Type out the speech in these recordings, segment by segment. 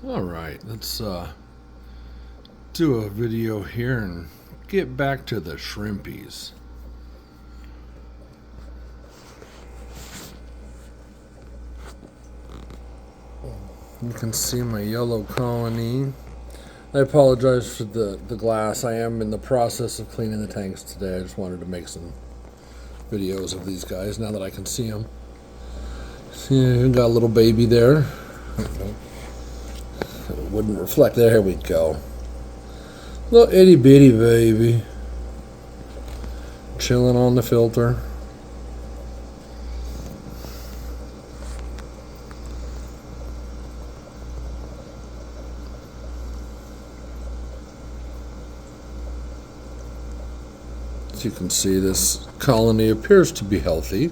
Alright, let's do a video here and get back to the shrimpies. You can see my yellow colony. I apologize for the glass. I am in the process of cleaning the tanks today. I just wanted to make some videos of these guys now that I can see them. See, got a little baby there. It wouldn't reflect. There we go. Little itty bitty baby. Chilling on the filter. As you can see, this colony appears to be healthy.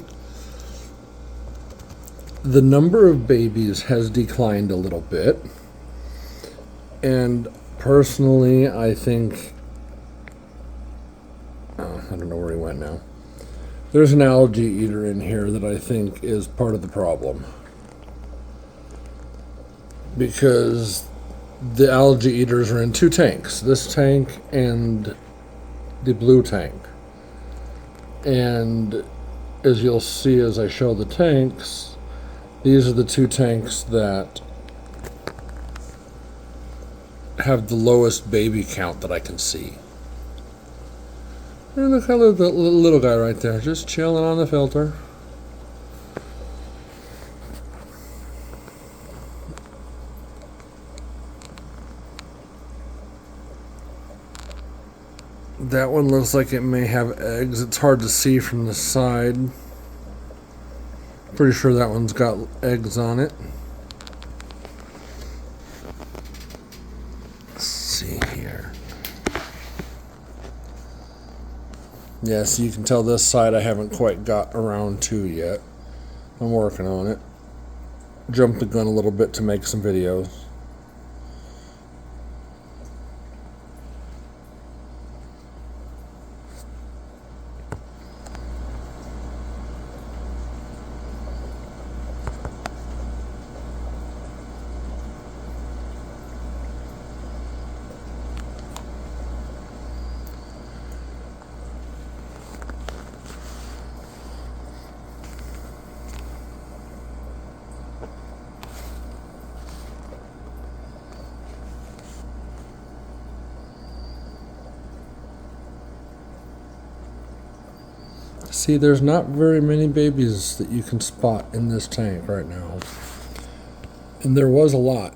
The number of babies has declined a little bit. And personally, I think, I don't know where he went now. There's an algae eater in here that I think is part of the problem. Because the algae eaters are in two tanks, this tank and the blue tank. And as you'll see as I show the tanks, these are the two tanks that have the lowest baby count that I can see. And look how the little guy right there, just chilling on the filter. That one looks like it may have eggs. It's hard to see from the side. Pretty sure that one's got eggs on it. Let's see here. Yeah, so you can tell this side I haven't quite got around to yet. I'm working on it. Jumped the gun a little bit to make some videos. See, there's not very many babies that you can spot in this tank right now. And there was a lot.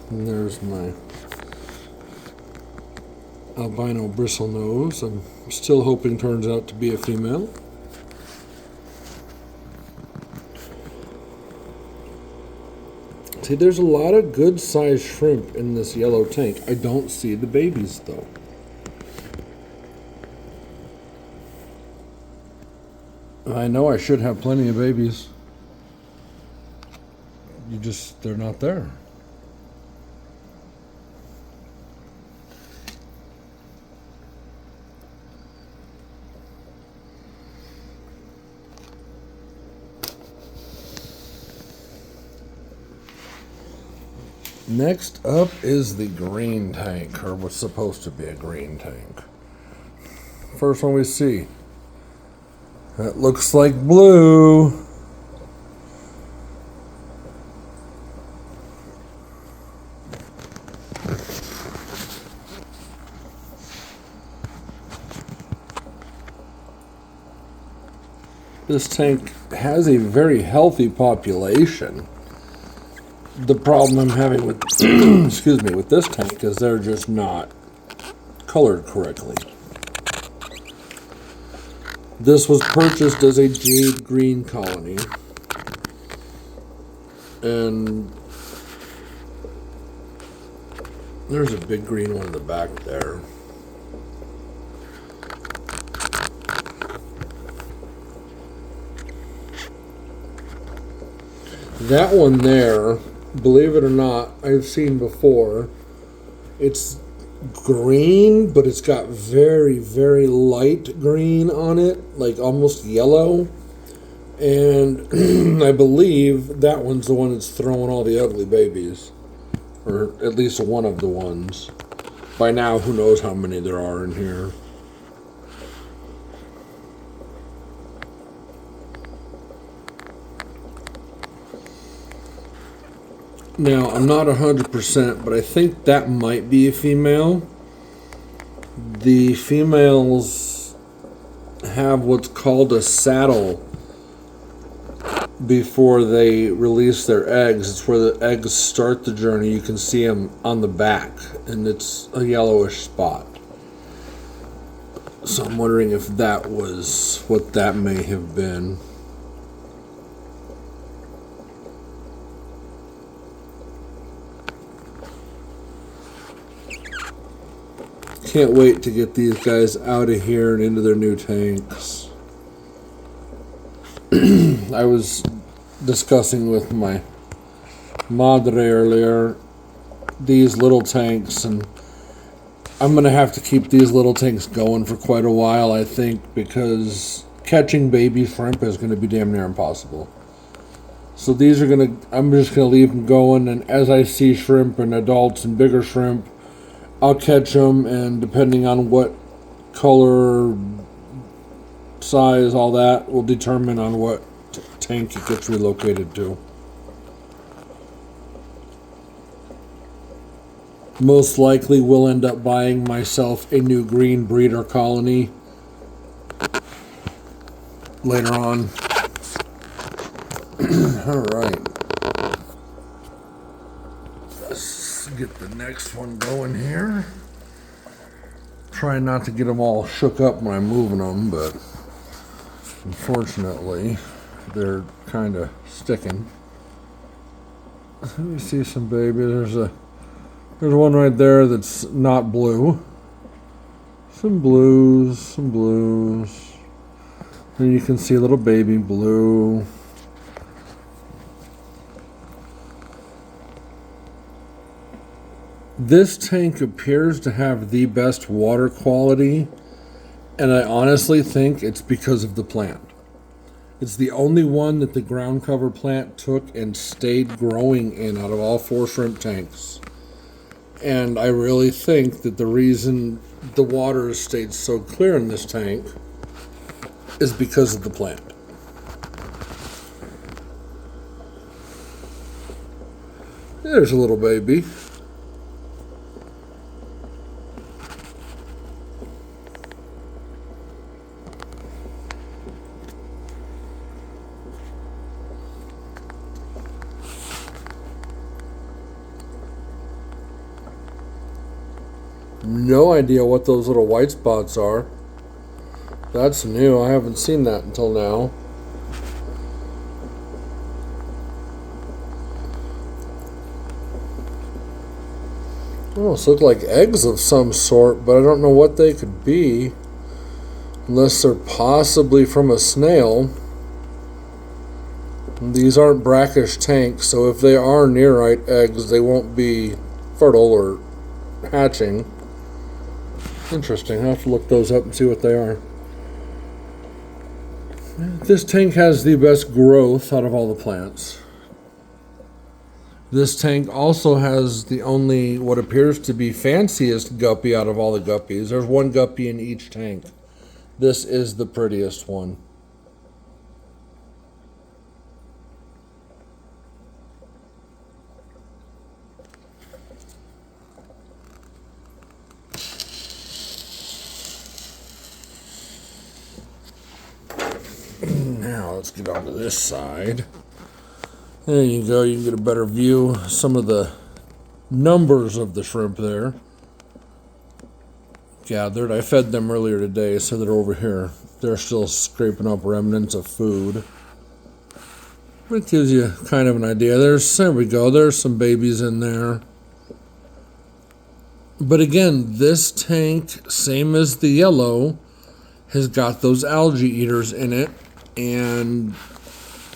And there's my albino bristlenose. I'm still hoping turns out to be a female. See, there's a lot of good sized shrimp in this yellow tank. I don't see the babies though. I know I should have plenty of babies. They're not there. Next up is the green tank, or what's supposed to be a green tank. First one we see. That looks like blue. This tank has a very healthy population. The problem I'm having with excuse me, with this tank is they're just not colored correctly. This was purchased as a jade green colony, and there's a big green one in the back there. That one there, believe it or not, I've seen before. It's green, but it's got very, very light green on it, like almost yellow. And I believe that one's the one that's throwing all the ugly babies. Or at least one of the ones. By now, who knows how many there are in here. Now, I'm not 100%, but I think that might be a female. The females have what's called a saddle before they release their eggs. It's where the eggs start the journey. You can see them on the back, and it's a yellowish spot. So I'm wondering if that was what that may have been. Can't wait to get these guys out of here and into their new tanks. I was discussing with my madre earlier these little tanks, and I'm going to have to keep these little tanks going for quite a while, I think, because catching baby shrimp is going to be damn near impossible. So these are I'm just going to leave them going, and as I see shrimp and adults and bigger shrimp, I'll catch them, and depending on what color, size, all that will determine on what tank it gets relocated to. Most likely we'll end up buying myself a new green breeder colony later on. Alright. Let's get the next one going here. Try not to get them all shook up when I'm moving them, but unfortunately they're kind of sticking. Let me see some babies. There's one right there that's not blue. Some blues. And you can see a little baby blue. This tank appears to have the best water quality, and I honestly think it's because of the plant. It's the only one that the ground cover plant took and stayed growing in out of all 4 shrimp tanks. And I really think that the reason the water has stayed so clear in this tank is because of the plant. There's a little baby. No idea what those little white spots are. That's new. I haven't seen that until now. Almost look like eggs of some sort, but I don't know what they could be. Unless they're possibly from a snail. These aren't brackish tanks, so if they are nearite eggs, they won't be fertile or hatching. Interesting. I'll have to look those up and see what they are. This tank has the best growth out of all the plants. This tank also has the only, what appears to be fanciest guppy out of all the guppies. There's one guppy in each tank. This is the prettiest one. Now let's get onto this side. There you go. You can get a better view of some of the numbers of the shrimp there gathered. I fed them earlier today, so they're over here. They're still scraping up remnants of food. It gives you kind of an idea. There we go. There's some babies in there. But again, this tank, same as the yellow, has got those algae eaters in it. And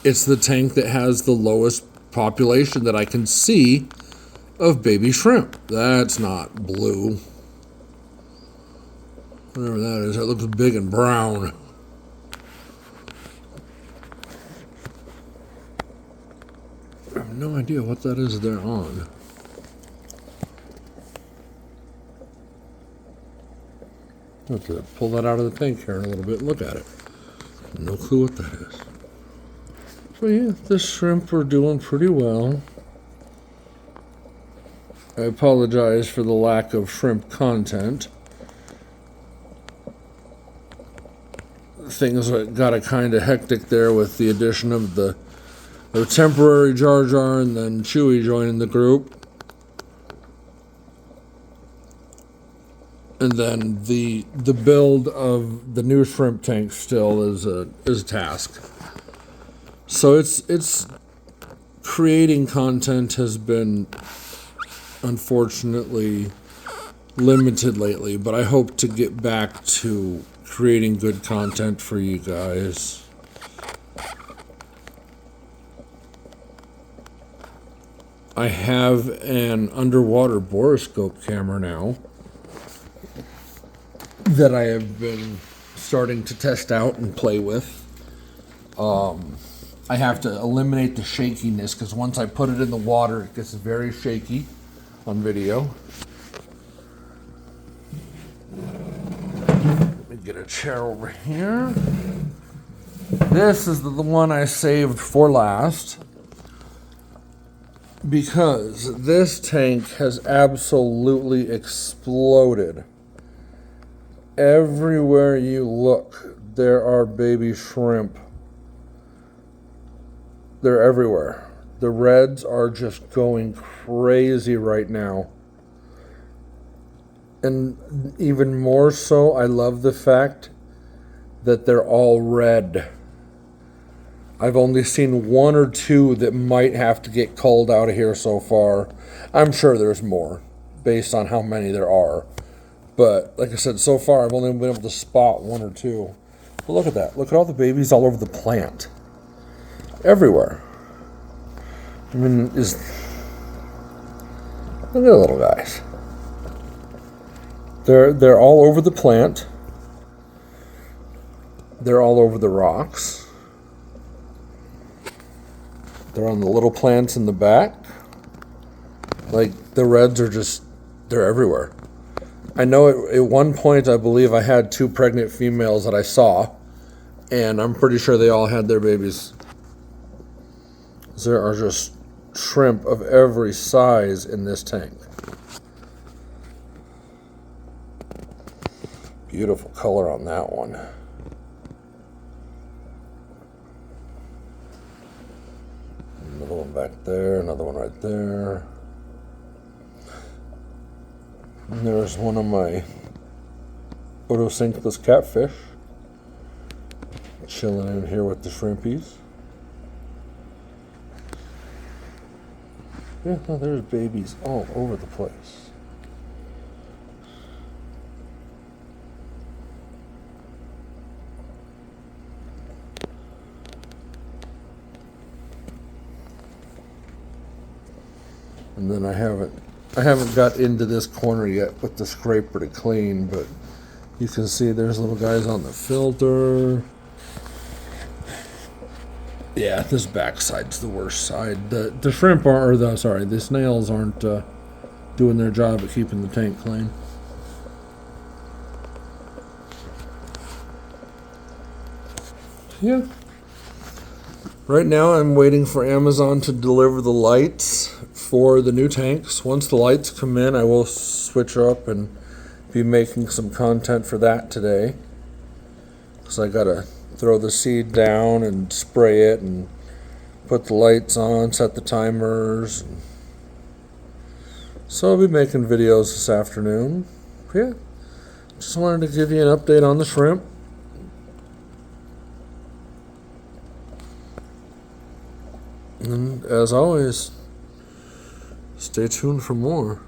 it's the tank that has the lowest population that I can see of baby shrimp. That's not blue. Whatever that is, that looks big and brown. I have no idea what that is they're on. I'll have to pull that out of the tank here in a little bit and look at it. No clue what that is. So yeah, the shrimp are doing pretty well. I apologize for the lack of shrimp content. Things got kind of hectic there with the addition of the temporary Jar Jar and then Chewy joining the group. And then the build of the new shrimp tank still is a task. So it's creating content has been unfortunately limited lately, but I hope to get back to creating good content for you guys. I have an underwater borescope camera now that I have been starting to test out and play with. I have to eliminate the shakiness because once I put it in the water, it gets very shaky on video. Let me get a chair over here. This is the one I saved for last because this tank has absolutely exploded. Everywhere you look, there are baby shrimp. They're everywhere. The reds are just going crazy right now. And even more so, I love the fact that they're all red. I've only seen one or two that might have to get culled out of here so far. I'm sure there's more, based on how many there are. But, like I said, so far I've only been able to spot one or two. But look at that. Look at all the babies all over the plant. Everywhere. I mean, look at the little guys. They're all over the plant. They're all over the rocks. They're on the little plants in the back. Like, the reds are just, they're everywhere. I know at one point, I believe I had 2 pregnant females that I saw, and I'm pretty sure they all had their babies. There are just shrimp of every size in this tank. Beautiful color on that one. Another one back there, another one right there. And there's one of my photosynthesis catfish chilling in here with the shrimpies. Yeah, no, there's babies all over the place. And then I haven't got into this corner yet with the scraper to clean, but you can see there's little guys on the filter. Yeah, this backside's the worst side. The shrimp are, the snails aren't doing their job at keeping the tank clean. Yeah. Right now I'm waiting for Amazon to deliver the lights for the new tanks. Once the lights come in, I will switch up and be making some content for that today. Because I gotta throw the seed down and spray it and put the lights on, set the timers. So I'll be making videos this afternoon. Yeah, just wanted to give you an update on the shrimp. And as always, stay tuned for more.